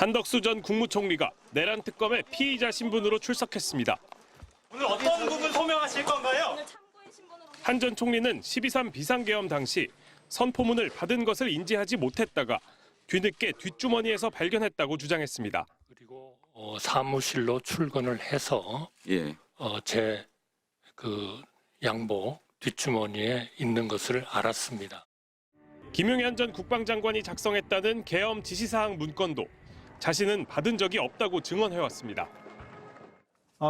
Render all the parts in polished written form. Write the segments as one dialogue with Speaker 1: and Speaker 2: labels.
Speaker 1: 한덕수 전 국무총리가 내란 특검의 피의자 신분으로 출석했습니다.
Speaker 2: 오늘 어떤 부분 소명하실 건가요?
Speaker 1: 한 전 총리는 12.3 비상계엄 당시 선포문을 받은 것을 인지하지 못했다가 뒤늦게 뒷주머니에서 발견했다고 주장했습니다.
Speaker 3: 그리고 사무실로 출근을 해서 제 양복 뒷주머니에 있는 것을 알았습니다.
Speaker 1: 김용현 전 국방장관이 작성했다는 계엄 지시사항 문건도 자신은 받은 적이 없다고 증언해왔습니다.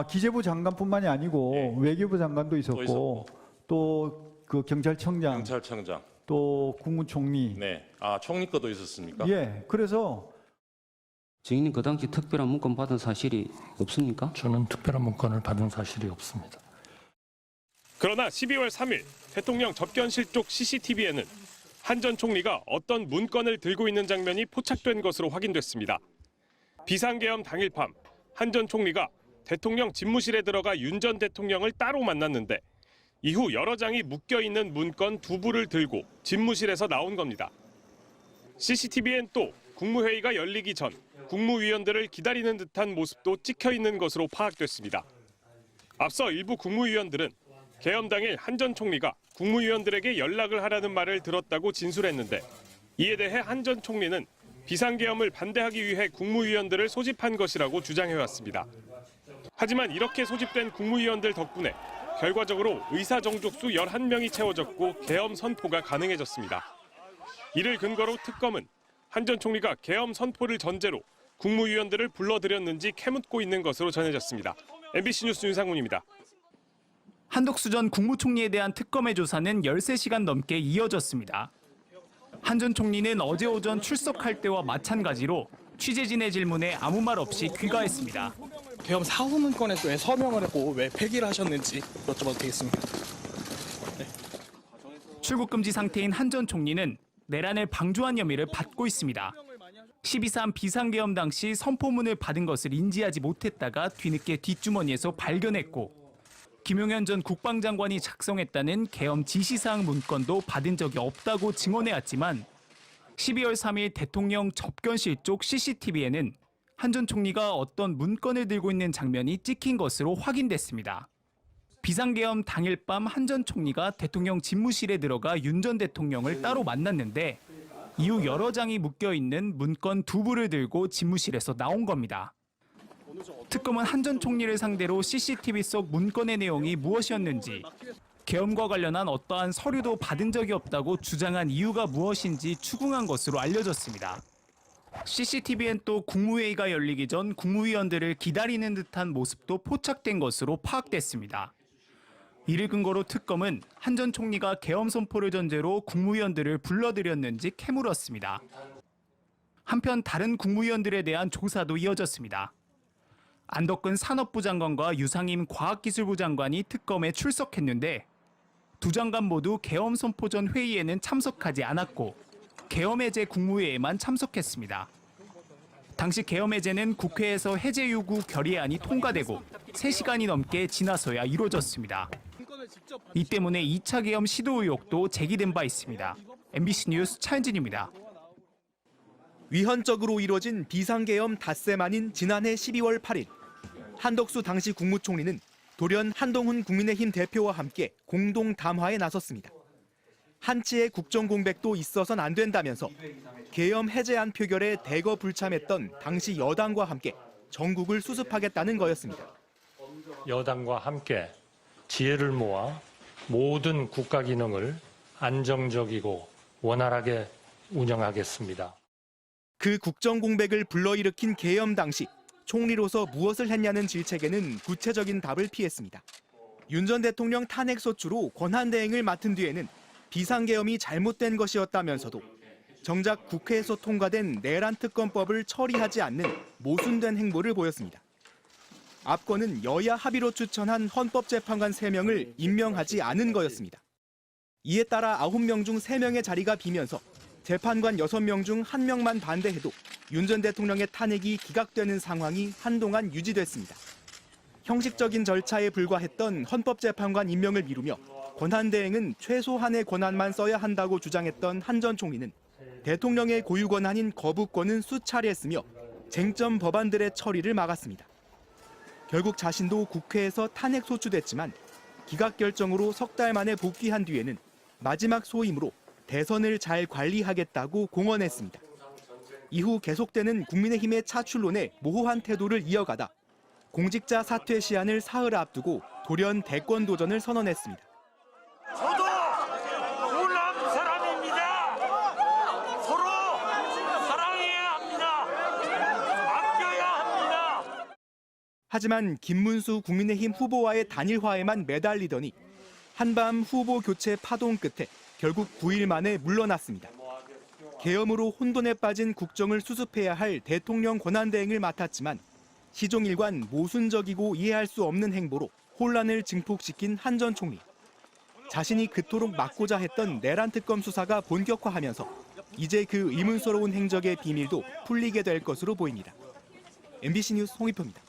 Speaker 4: 기재부 장관뿐만이 아니고 외교부 장관도 있었고 또 그 경찰청장, 또 국무총리.
Speaker 5: 네. 총리 거도 있었습니까?
Speaker 4: 예. 그래서
Speaker 6: 증인님 그 당시 특별한 문건 받은 사실이 없습니까?
Speaker 3: 저는 특별한 문건을 받은 사실이 없습니다.
Speaker 1: 그러나 12월 3일 대통령 접견실 쪽 CCTV에는 한 전 총리가 어떤 문건을 들고 있는 장면이 포착된 것으로 확인됐습니다. 비상계엄 당일 밤 한 전 총리가 대통령 집무실에 들어가 윤 전 대통령을 따로 만났는데 이후 여러 장이 묶여있는 문건 2부를 들고 집무실에서 나온 겁니다. CCTV엔 또 국무회의가 열리기 전 국무위원들을 기다리는 듯한 모습도 찍혀있는 것으로 파악됐습니다. 앞서 일부 국무위원들은 계엄 당일 한 전 총리가 국무위원들에게 연락을 하라는 말을 들었다고 진술했는데 이에 대해 한 전 총리는 비상계엄을 반대하기 위해 국무위원들을 소집한 것이라고 주장해왔습니다. 하지만 이렇게 소집된 국무위원들 덕분에 결과적으로 의사정족수 11명이 채워졌고 계엄 선포가 가능해졌습니다. 이를 근거로 특검은 한 전 총리가 계엄 선포를 전제로 국무위원들을 불러들였는지 캐묻고 있는 것으로 전해졌습니다. MBC 뉴스 윤상훈입니다.
Speaker 7: 한덕수 전 국무총리에 대한 특검의 조사는 13시간 넘게 이어졌습니다. 한 전 총리는 어제 오전 출석할 때와 마찬가지로 취재진의 질문에 아무 말 없이 귀가했습니다.
Speaker 8: 계엄 사후 문건에 또 왜 서명을 했고 왜 폐기를 하셨는지 여쭤봐도 되겠습니까?
Speaker 7: 출국 금지 상태인 한 전 총리는 내란을 방조한 혐의를 받고 있습니다. 12.3 비상계엄 당시 선포문을 받은 것을 인지하지 못했다가 뒤늦게 뒷주머니에서 발견했고 김용현 전 국방장관이 작성했다는 계엄 지시사항 문건도 받은 적이 없다고 증언해왔지만 12월 3일 대통령 접견실 쪽 CCTV에는 한 전 총리가 어떤 문건을 들고 있는 장면이 찍힌 것으로 확인됐습니다. 비상계엄 당일 밤 한 전 총리가 대통령 집무실에 들어가 윤 전 대통령을 따로 만났는데 이후 여러 장이 묶여있는 문건 2부를 들고 집무실에서 나온 겁니다. 특검은 한 전 총리를 상대로 CCTV 속 문건의 내용이 무엇이었는지, 계엄과 관련한 어떠한 서류도 받은 적이 없다고 주장한 이유가 무엇인지 추궁한 것으로 알려졌습니다. CCTV엔 또 국무회의가 열리기 전 국무위원들을 기다리는 듯한 모습도 포착된 것으로 파악됐습니다. 이를 근거로 특검은 한 전 총리가 계엄 선포를 전제로 국무위원들을 불러들였는지 캐물었습니다. 한편 다른 국무위원들에 대한 조사도 이어졌습니다. 안덕근 산업부 장관과 유상임 과학기술부 장관이 특검에 출석했는데 두 장관 모두 계엄 선포 전 회의에는 참석하지 않았고 계엄 해제 국무회의에만 참석했습니다. 당시 계엄 해제는 국회에서 해제 요구 결의안이 통과되고 3시간이 넘게 지나서야 이루어졌습니다. 이 때문에 2차 계엄 시도 의혹도 제기된 바 있습니다. MBC 뉴스 차현진입니다.
Speaker 9: 위헌적으로 이뤄진 비상계엄 닷새 만인 지난해 12월 8일 한덕수 당시 국무총리는 돌연 한동훈 국민의힘 대표와 함께 공동 담화에 나섰습니다. 한치의 국정공백도 있어선 안 된다면서 계엄 해제안 표결에 대거 불참했던 당시 여당과 함께 전국을 수습하겠다는 거였습니다.
Speaker 3: 여당과 함께 지혜를 모아 모든 국가 기능을 안정적이고 원활하게 운영하겠습니다.
Speaker 9: 그 국정공백을 불러일으킨 계엄 당시 총리로서 무엇을 했냐는 질책에는 구체적인 답을 피했습니다. 윤 전 대통령 탄핵소추로 권한대행을 맡은 뒤에는 비상계엄이 잘못된 것이었다면서도 정작 국회에서 통과된 내란특검법을 처리하지 않는 모순된 행보를 보였습니다. 압권은 여야 합의로 추천한 헌법재판관 3명을 임명하지 않은 거였습니다. 이에 따라 9명 중 3명의 자리가 비면서 재판관 6명 중 1명만 반대해도 윤 전 대통령의 탄핵이 기각되는 상황이 한동안 유지됐습니다. 형식적인 절차에 불과했던 헌법재판관 임명을 미루며 권한대행은 최소한의 권한만 써야 한다고 주장했던 한 전 총리는 대통령의 고유 권한인 거부권은 수차례 쓰며 쟁점 법안들의 처리를 막았습니다. 결국 자신도 국회에서 탄핵 소추됐지만 기각 결정으로 석 달 만에 복귀한 뒤에는 마지막 소임으로 대선을 잘 관리하겠다고 공언했습니다. 이후 계속되는 국민의힘의 차출론에 모호한 태도를 이어가다 공직자 사퇴 시한을 사흘 앞두고 돌연 대권 도전을 선언했습니다.
Speaker 2: 저도 호남 사람입니다. 서로 사랑해야 합니다. 아껴야 합니다.
Speaker 9: 하지만 김문수 국민의힘 후보와의 단일화에만 매달리더니 한밤 후보 교체 파동 끝에 결국 9일 만에 물러났습니다. 계엄으로 혼돈에 빠진 국정을 수습해야 할 대통령 권한대행을 맡았지만 시종일관 모순적이고 이해할 수 없는 행보로 혼란을 증폭시킨 한 전 총리. 자신이 그토록 막고자 했던 내란 특검 수사가 본격화하면서 이제 그 의문스러운 행적의 비밀도 풀리게 될 것으로 보입니다. MBC 뉴스 홍익표입니다.